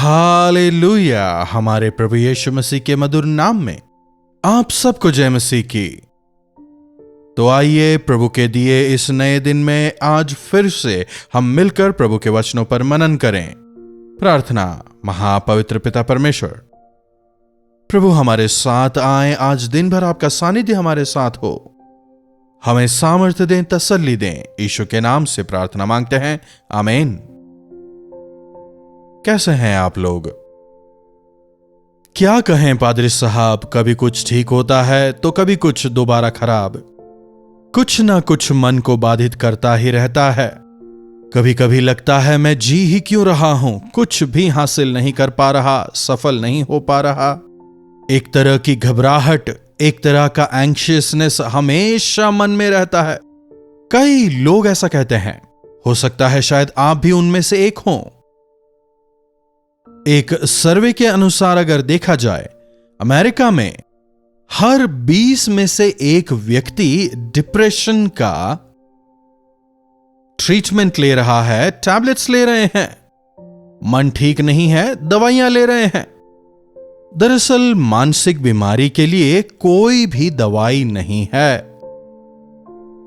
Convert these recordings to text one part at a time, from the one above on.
Hallelujah. हमारे प्रभु यीशु मसीह के मधुर नाम में आप सबको जय मसीह की। तो आइए प्रभु के दिए इस नए दिन में आज फिर से हम मिलकर प्रभु के वचनों पर मनन करें। प्रार्थना। महापवित्र पिता परमेश्वर, प्रभु हमारे साथ आए, आज दिन भर आपका सानिध्य हमारे साथ हो, हमें सामर्थ्य दें, तसल्ली दें। यीशु के नाम से प्रार्थना मांगते हैं, आमीन। कैसे हैं आप लोग? क्या कहें पादरी साहब, कभी कुछ ठीक होता है तो कभी कुछ दोबारा खराब। कुछ ना कुछ मन को बाधित करता ही रहता है। कभी कभी लगता है मैं जी ही क्यों रहा हूं, कुछ भी हासिल नहीं कर पा रहा, सफल नहीं हो पा रहा। एक तरह की घबराहट, एक तरह का एंग्शियसनेस हमेशा मन में रहता है। कई लोग ऐसा कहते हैं, हो सकता है शायद आप भी उनमें से एक हों। एक सर्वे के अनुसार अगर देखा जाए, अमेरिका में हर 20 में से एक व्यक्ति डिप्रेशन का ट्रीटमेंट ले रहा है, टैबलेट्स ले रहे हैं। मन ठीक नहीं है, दवाइयां ले रहे हैं। दरअसल मानसिक बीमारी के लिए कोई भी दवाई नहीं है,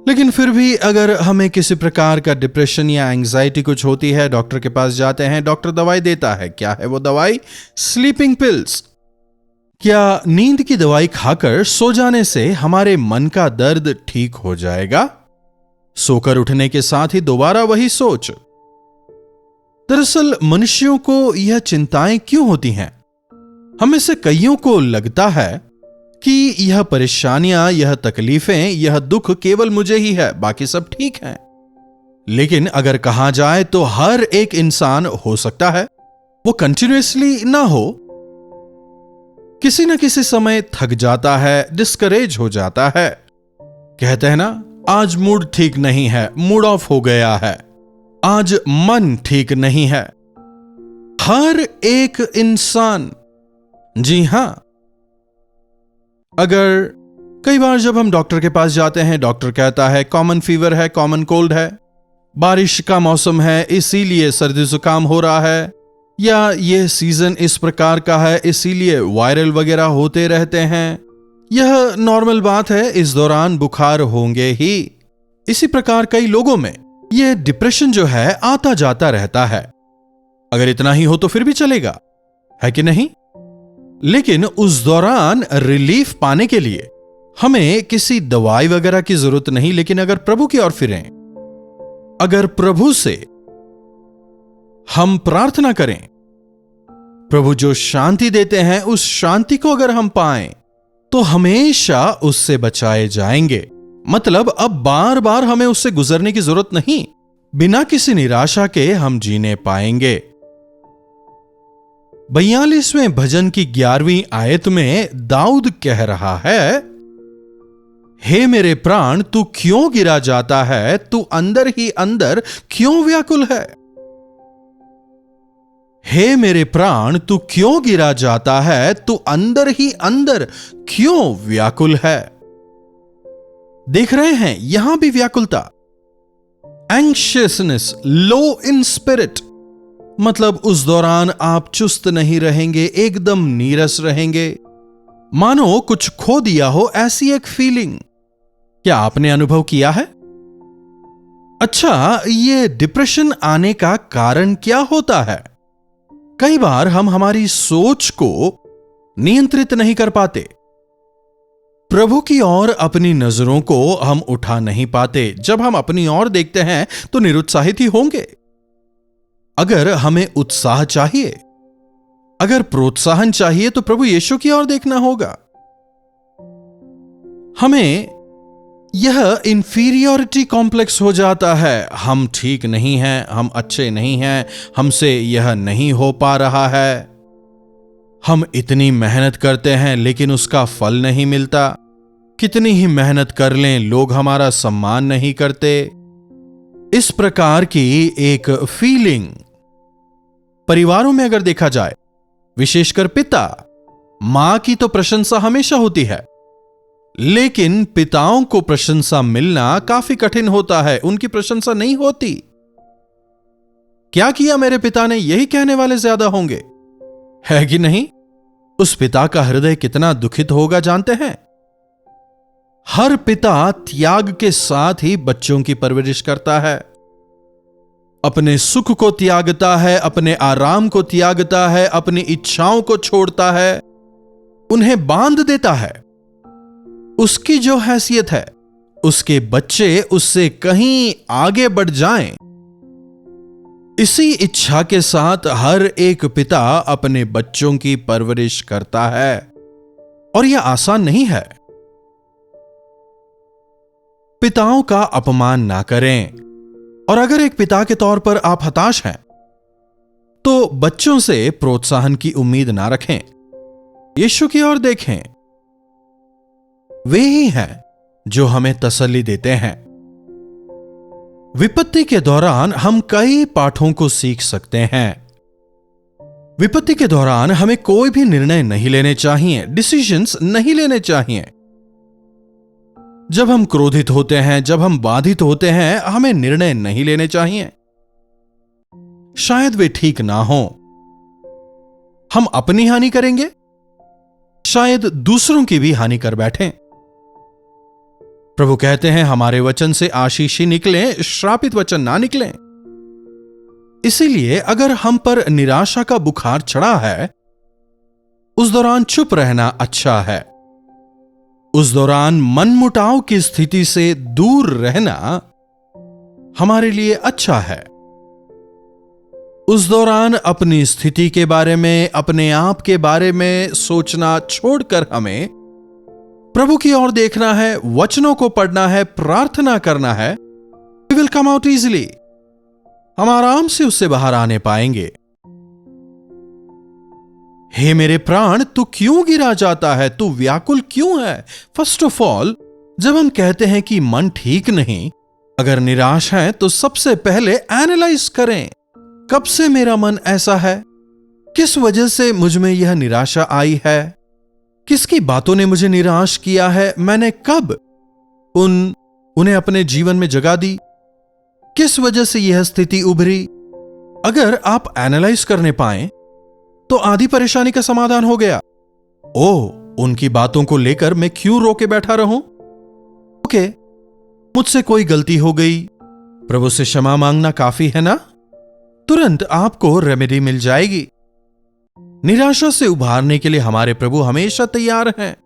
लेकिन फिर भी अगर हमें किसी प्रकार का डिप्रेशन या एंग्जाइटी कुछ होती है, डॉक्टर के पास जाते हैं, डॉक्टर दवाई देता है। क्या है वो दवाई? Sleeping pills. क्या नींद की दवाई खाकर सो जाने से हमारे मन का दर्द ठीक हो जाएगा? सोकर उठने के साथ ही दोबारा वही सोच। दरअसल मनुष्यों को यह चिंताएं क्यों होती हैं? हम में से कईयों को लगता है कि यह परेशानियां, यह तकलीफें, यह दुख केवल मुझे ही है, बाकी सब ठीक है। लेकिन अगर कहा जाए तो हर एक इंसान, हो सकता है वो कंटिन्यूअसली ना हो, किसी न किसी समय थक जाता है, डिस्करेज हो जाता है। कहते हैं ना, आज मूड ठीक नहीं है, मूड ऑफ हो गया है, आज मन ठीक नहीं है। हर एक इंसान, जी हां। अगर कई बार जब हम डॉक्टर के पास जाते हैं, डॉक्टर कहता है कॉमन फीवर है, कॉमन कोल्ड है, बारिश का मौसम है इसीलिए सर्दी जुकाम हो रहा है, या यह सीजन इस प्रकार का है इसीलिए वायरल वगैरह होते रहते हैं, यह नॉर्मल बात है, इस दौरान बुखार होंगे ही। इसी प्रकार कई लोगों में यह डिप्रेशन जो है आता जाता रहता है। अगर इतना ही हो तो फिर भी चलेगा, है कि नहीं? लेकिन उस दौरान रिलीफ पाने के लिए हमें किसी दवाई वगैरह की जरूरत नहीं, लेकिन अगर प्रभु की ओर फिरें, अगर प्रभु से हम प्रार्थना करें, प्रभु जो शांति देते हैं उस शांति को अगर हम पाएं तो हमेशा उससे बचाए जाएंगे। मतलब अब बार बार हमें उससे गुजरने की जरूरत नहीं, बिना किसी निराशा के हम जीने पाएंगे। 42वें भजन की 11वीं आयत में दाऊद कह रहा है, हे मेरे प्राण तू क्यों गिरा जाता है, तू अंदर ही अंदर क्यों व्याकुल है। हे मेरे प्राण तू क्यों गिरा जाता है, तू अंदर ही अंदर क्यों व्याकुल है। देख रहे हैं यहां भी व्याकुलता, एंग्शियसनेस, लो इन स्पिरिट। मतलब उस दौरान आप चुस्त नहीं रहेंगे, एकदम नीरस रहेंगे, मानो कुछ खो दिया हो, ऐसी एक फीलिंग। क्या आपने अनुभव किया है? अच्छा, ये डिप्रेशन आने का कारण क्या होता है? कई बार हम हमारी सोच को नियंत्रित नहीं कर पाते, प्रभु की ओर अपनी नजरों को हम उठा नहीं पाते। जब हम अपनी ओर देखते हैं तो निरुत्साहित ही होंगे। अगर हमें उत्साह चाहिए, अगर प्रोत्साहन चाहिए तो प्रभु यीशु की ओर देखना होगा। हमें यह इंफीरियरिटी कॉम्प्लेक्स हो जाता है, हम ठीक नहीं हैं, हम अच्छे नहीं हैं, हमसे यह नहीं हो पा रहा है, हम इतनी मेहनत करते हैं लेकिन उसका फल नहीं मिलता, कितनी ही मेहनत कर लें लोग हमारा सम्मान नहीं करते। इस प्रकार की एक फीलिंग परिवारों में अगर देखा जाए, विशेषकर पिता मां की तो प्रशंसा हमेशा होती है, लेकिन पिताओं को प्रशंसा मिलना काफी कठिन होता है, उनकी प्रशंसा नहीं होती। क्या किया मेरे पिता ने, यही कहने वाले ज्यादा होंगे। है कि नहीं? उस पिता का हृदय कितना दुखित होगा जानते हैं? हर पिता त्याग के साथ ही बच्चों की परवरिश करता है, अपने सुख को त्यागता है, अपने आराम को त्यागता है, अपनी इच्छाओं को छोड़ता है, उन्हें बांध देता है। उसकी जो हैसियत है, उसके बच्चे उससे कहीं आगे बढ़ जाएं, इसी इच्छा के साथ हर एक पिता अपने बच्चों की परवरिश करता है। और यह आसान नहीं है। पिताओं का अपमान ना करें। और अगर एक पिता के तौर पर आप हताश हैं, तो बच्चों से प्रोत्साहन की उम्मीद ना रखें। यीशु की ओर देखें। वे ही हैं जो हमें तसल्ली देते हैं। विपत्ति के दौरान हम कई पाठों को सीख सकते हैं। विपत्ति के दौरान हमें कोई भी निर्णय नहीं लेने चाहिए, डिसीजंस नहीं लेने चाहिए। जब हम क्रोधित होते हैं, जब हम बाधित होते हैं, हमें निर्णय नहीं लेने चाहिए। शायद वे ठीक ना हो। हम अपनी हानि करेंगे, शायद दूसरों की भी हानि कर बैठें। प्रभु कहते हैं हमारे वचन से आशीष ही निकलें, श्रापित वचन ना निकलें। इसीलिए अगर हम पर निराशा का बुखार चढ़ा है, उस दौरान चुप रहना अच्छा है। उस दौरान मनमुटाव की स्थिति से दूर रहना हमारे लिए अच्छा है। उस दौरान अपनी स्थिति के बारे में, अपने आप के बारे में सोचना छोड़कर हमें प्रभु की ओर देखना है, वचनों को पढ़ना है, प्रार्थना करना है। We will come out easily। हम आराम से उससे बाहर आने पाएंगे। हे मेरे प्राण, तू क्यों गिरा जाता है? तू व्याकुल क्यों है? फर्स्ट ऑफ ऑल, जब हम कहते हैं कि मन ठीक नहीं, अगर निराश है, तो सबसे पहले एनालाइज करें, कब से मेरा मन ऐसा है? किस वजह से मुझ में यह निराशा आई है? किसकी बातों ने मुझे निराश किया है? मैंने कब उन्हें अपने जीवन में जगा दी? किस वजह से यह स्थिति उभरी? अगर आप एनालाइज करने पाएं, तो आधी परेशानी का समाधान हो गया। ओह, उनकी बातों को लेकर मैं क्यों रोके बैठा रहूं? ओके, मुझसे कोई गलती हो गई, प्रभु से क्षमा मांगना काफी है ना? तुरंत आपको रेमेडी मिल जाएगी। निराशा से उभारने के लिए हमारे प्रभु हमेशा तैयार हैं।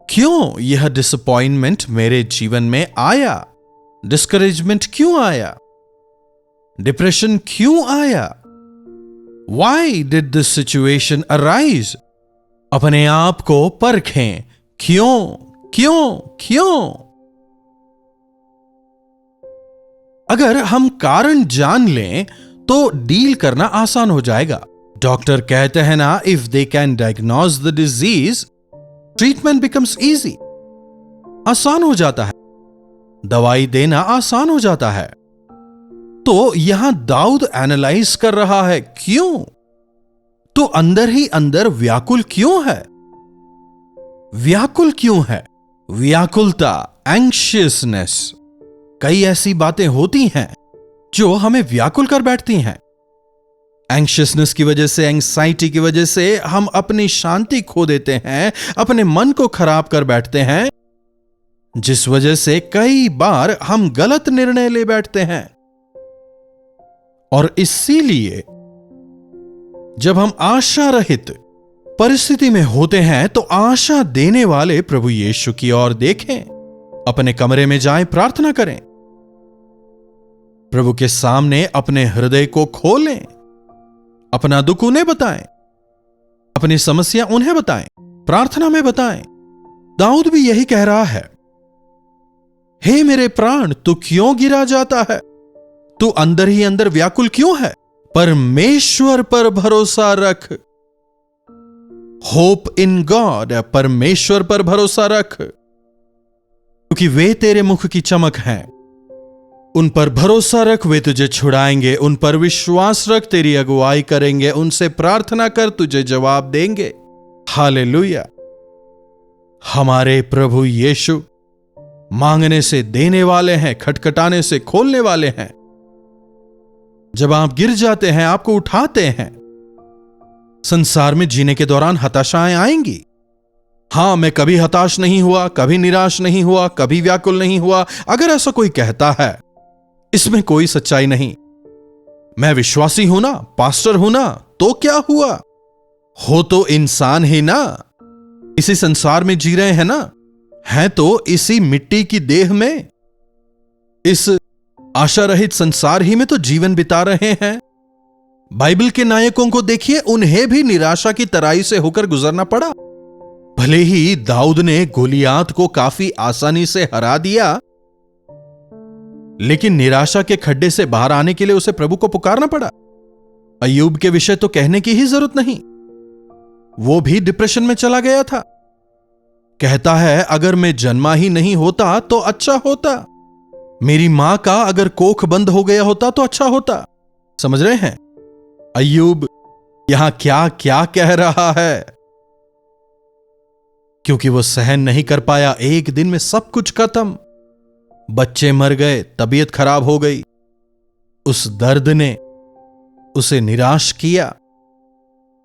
क्यों यह डिसअपॉइंटमेंट मेरे जीवन में आया? डिस्करेजमेंट क्यों आया? डिप्रेशन क्यों आया? Why did this situation arise? अपने आप को परखें। क्यों क्यों क्यों? अगर हम कारण जान लें तो डील करना आसान हो जाएगा। डॉक्टर कहते हैं ना, if they can diagnose the disease, treatment becomes easy. आसान हो जाता है, दवाई देना आसान हो जाता है। तो यहां दाऊद एनालाइज कर रहा है, क्यों? तो अंदर ही अंदर व्याकुल क्यों है? व्याकुल क्यों है? व्याकुलता, एंग्शियसनेस, कई ऐसी बातें होती हैं जो हमें व्याकुल कर बैठती हैं। एंग्शियसनेस की वजह से, एंग्जाइटी की वजह से हम अपनी शांति खो देते हैं, अपने मन को खराब कर बैठते हैं, जिस वजह से कई बार हम गलत निर्णय ले बैठते हैं। और इसीलिए जब हम आशा रहित परिस्थिति में होते हैं, तो आशा देने वाले प्रभु यीशु की ओर देखें, अपने कमरे में जाएं, प्रार्थना करें, प्रभु के सामने अपने हृदय को खोलें, अपना दुख उन्हें बताएं, अपनी समस्या उन्हें बताएं, प्रार्थना में बताएं। दाऊद भी यही कह रहा है, हे मेरे प्राण, तू क्यों गिरा जाता है? तू अंदर ही अंदर व्याकुल क्यों है? परमेश्वर पर भरोसा रख। होप इन गॉड, परमेश्वर पर भरोसा रख, क्योंकि वे तेरे मुख की चमक हैं। उन पर भरोसा रख, वे तुझे छुड़ाएंगे। उन पर विश्वास रख, तेरी अगुवाई करेंगे। उनसे प्रार्थना कर, तुझे जवाब देंगे। हालेलुया। हमारे प्रभु यीशु मांगने से देने वाले हैं, खटखटाने से खोलने वाले हैं। जब आप गिर जाते हैं, आपको उठाते हैं, संसार में जीने के दौरान हताशाएं आएंगी। हां, मैं कभी हताश नहीं हुआ, कभी निराश नहीं हुआ, कभी व्याकुल नहीं हुआ। अगर ऐसा कोई कहता है, इसमें कोई सच्चाई नहीं। मैं विश्वासी हूं ना, पास्टर हूं ना, तो क्या हुआ? हो तो इंसान ही ना, इसी संसार में जी रहे हैं ना, हैं तो इसी मिट्टी की देह में, इस आशा रहित संसार ही में तो जीवन बिता रहे हैं। बाइबल के नायकों को देखिए, उन्हें भी निराशा की तराई से होकर गुजरना पड़ा। भले ही दाऊद ने गोलियात को काफी आसानी से हरा दिया, लेकिन निराशा के खड्डे से बाहर आने के लिए उसे प्रभु को पुकारना पड़ा। अय्यूब के विषय तो कहने की ही जरूरत नहीं, वो भी डिप्रेशन में चला गया था। कहता है, अगर मैं जन्मा ही नहीं होता तो अच्छा होता, मेरी मां का अगर कोख बंद हो गया होता तो अच्छा होता। समझ रहे हैं अय्यूब यहां क्या क्या कह रहा है? क्योंकि वो सहन नहीं कर पाया। एक दिन में सब कुछ खत्म, बच्चे मर गए, तबीयत खराब हो गई। उस दर्द ने उसे निराश किया,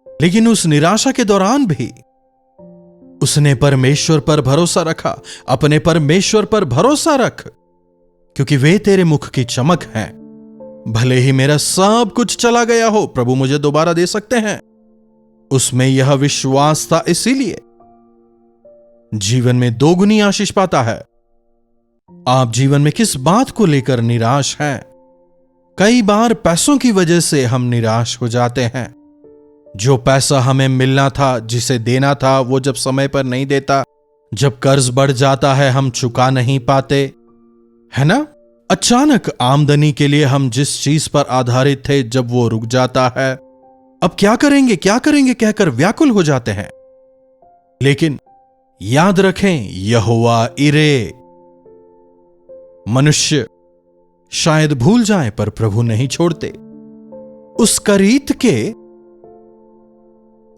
लेकिन उस निराशा के दौरान भी उसने परमेश्वर पर भरोसा रखा। अपने परमेश्वर पर भरोसा रख, क्योंकि वे तेरे मुख की चमक हैं। भले ही मेरा सब कुछ चला गया हो, प्रभु मुझे दोबारा दे सकते हैं। उसमें यह विश्वास था, इसीलिए जीवन में दोगुनी आशीष पाता है। आप जीवन में किस बात को लेकर निराश हैं? कई बार पैसों की वजह से हम निराश हो जाते हैं। जो पैसा हमें मिलना था, जिसे देना था, वो जब समय पर नहीं देता, जब कर्ज बढ़ जाता है, हम चुका नहीं पाते, है ना? अचानक आमदनी के लिए हम जिस चीज पर आधारित थे, जब वो रुक जाता है, अब क्या करेंगे क्या करेंगे कहकर व्याकुल हो जाते हैं। लेकिन याद रखें, यहोवा इरे। मनुष्य शायद भूल जाए, पर प्रभु नहीं छोड़ते। उस करीत के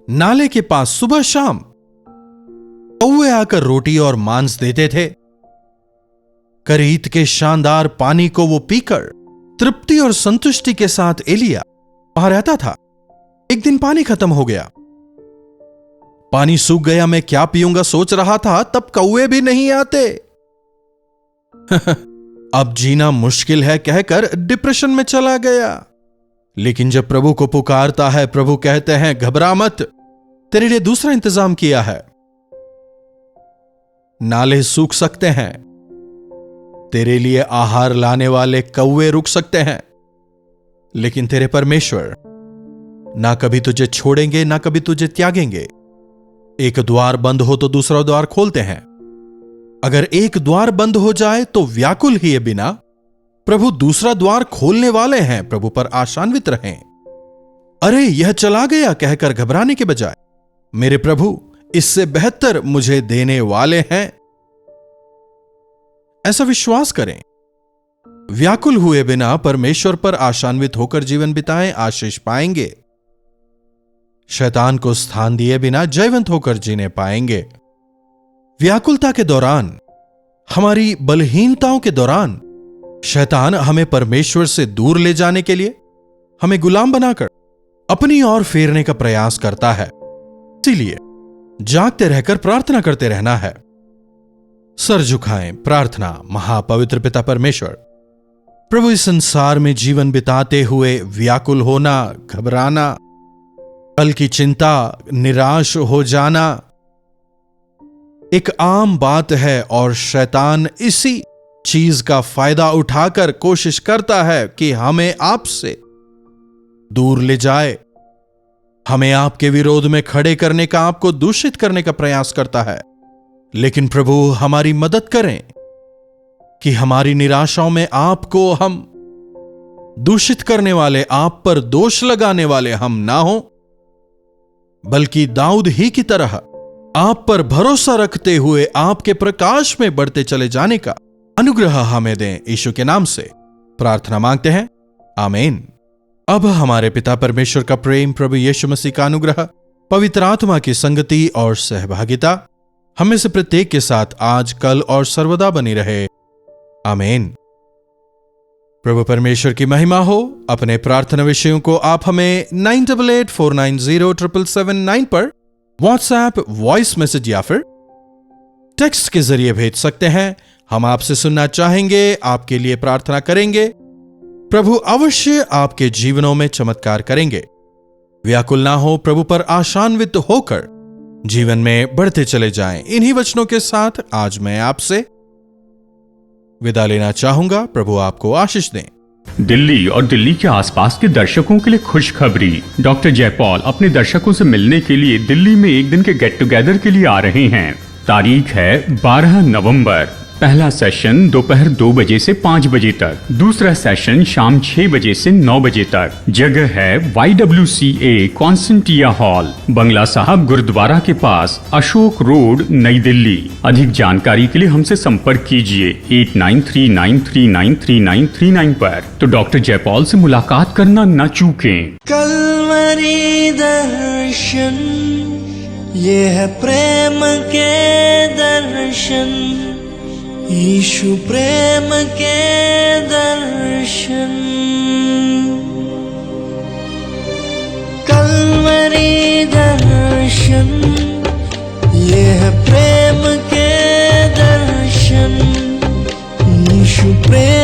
नाले के पास सुबह शाम कौवे आकर रोटी और मांस देते थे। करीत के शानदार पानी को वो पीकर तृप्ति और संतुष्टि के साथ एलिया वहां रहता था। एक दिन पानी खत्म हो गया, पानी सूख गया, मैं क्या पीऊंगा सोच रहा था, तब कौवे भी नहीं आते। अब जीना मुश्किल है कहकर डिप्रेशन में चला गया। लेकिन जब प्रभु को पुकारता है, प्रभु कहते हैं, घबरा मत, तेरे लिए दूसरा इंतजाम किया है। नाले सूख सकते हैं, तेरे लिए आहार लाने वाले कौवे रुक सकते हैं, लेकिन तेरे परमेश्वर ना कभी तुझे छोड़ेंगे, ना कभी तुझे त्यागेंगे। एक द्वार बंद हो तो दूसरा द्वार खोलते हैं। अगर एक द्वार बंद हो जाए तो व्याकुल ही बिना, प्रभु दूसरा द्वार खोलने वाले हैं। प्रभु पर आशान्वित रहें। अरे यह चला गया कहकर घबराने के बजाय, मेरे प्रभु इससे बेहतर मुझे देने वाले हैं, ऐसा विश्वास करें। व्याकुल हुए बिना परमेश्वर पर आशान्वित होकर जीवन बिताएं, आशीष पाएंगे। शैतान को स्थान दिए बिना जयवंत होकर जीने पाएंगे। व्याकुलता के दौरान, हमारी बलहीनताओं के दौरान, शैतान हमें परमेश्वर से दूर ले जाने के लिए हमें गुलाम बनाकर अपनी ओर फेरने का प्रयास करता है। इसीलिए जागते रहकर प्रार्थना करते रहना है। सर झुकाएं, प्रार्थना। महापवित्र पिता परमेश्वर, प्रभु इस संसार में जीवन बिताते हुए व्याकुल होना, घबराना, कल की चिंता, निराश हो जाना एक आम बात है, और शैतान इसी चीज का फायदा उठाकर कोशिश करता है कि हमें आपसे दूर ले जाए, हमें आपके विरोध में खड़े करने का, आपको दूषित करने का प्रयास करता है। लेकिन प्रभु हमारी मदद करें कि हमारी निराशाओं में आपको हम दूषित करने वाले, आप पर दोष लगाने वाले हम ना हो, बल्कि दाऊद ही की तरह आप पर भरोसा रखते हुए आपके प्रकाश में बढ़ते चले जाने का अनुग्रह हमें दें। यीशु के नाम से प्रार्थना मांगते हैं, आमीन। अब हमारे पिता परमेश्वर का प्रेम, प्रभु यीशु मसीह का अनुग्रह, पवित्र आत्मा की संगति और सहभागिता हमें से प्रत्येक के साथ आज, कल और सर्वदा बनी रहे। आमीन। प्रभु परमेश्वर की महिमा हो। अपने प्रार्थना विषयों को आप हमें 9884907779 पर व्हाट्सएप वॉइस मैसेज या फिर टेक्स्ट के जरिए भेज सकते हैं। हम आपसे सुनना चाहेंगे, आपके लिए प्रार्थना करेंगे। प्रभु अवश्य आपके जीवनों में चमत्कार करेंगे। व्याकुल ना हो, प्रभु पर आशान्वित होकर जीवन में बढ़ते चले जाएं। इन्हीं वचनों के साथ आज मैं आपसे विदा लेना चाहूंगा। प्रभु आपको आशीष दें। दिल्ली और दिल्ली के आसपास के दर्शकों के लिए खुशखबरी। डॉक्टर जयपॉल अपने दर्शकों से मिलने के लिए दिल्ली में एक दिन के गेट टुगेदर के लिए आ रहे हैं। तारीख है 12 नवंबर। पहला सेशन दोपहर 2 बजे से 5 बजे तक, दूसरा सेशन शाम 6 बजे से 9 बजे तक। जगह है YWCA कॉन्सेंटिया हॉल, बंगला साहब गुरुद्वारा के पास, अशोक रोड, नई दिल्ली। अधिक जानकारी के लिए हमसे संपर्क कीजिए 8939393939 पर। तो डॉक्टर जयपॉल से मुलाकात करना न चूकें। कलवरी दर्शन, ये है प्रेम के दर्शन, यीशु प्रेम के दर्शन। कलवरी दर्शन, ये है प्रेम के दर्शन, यीशु प्रेम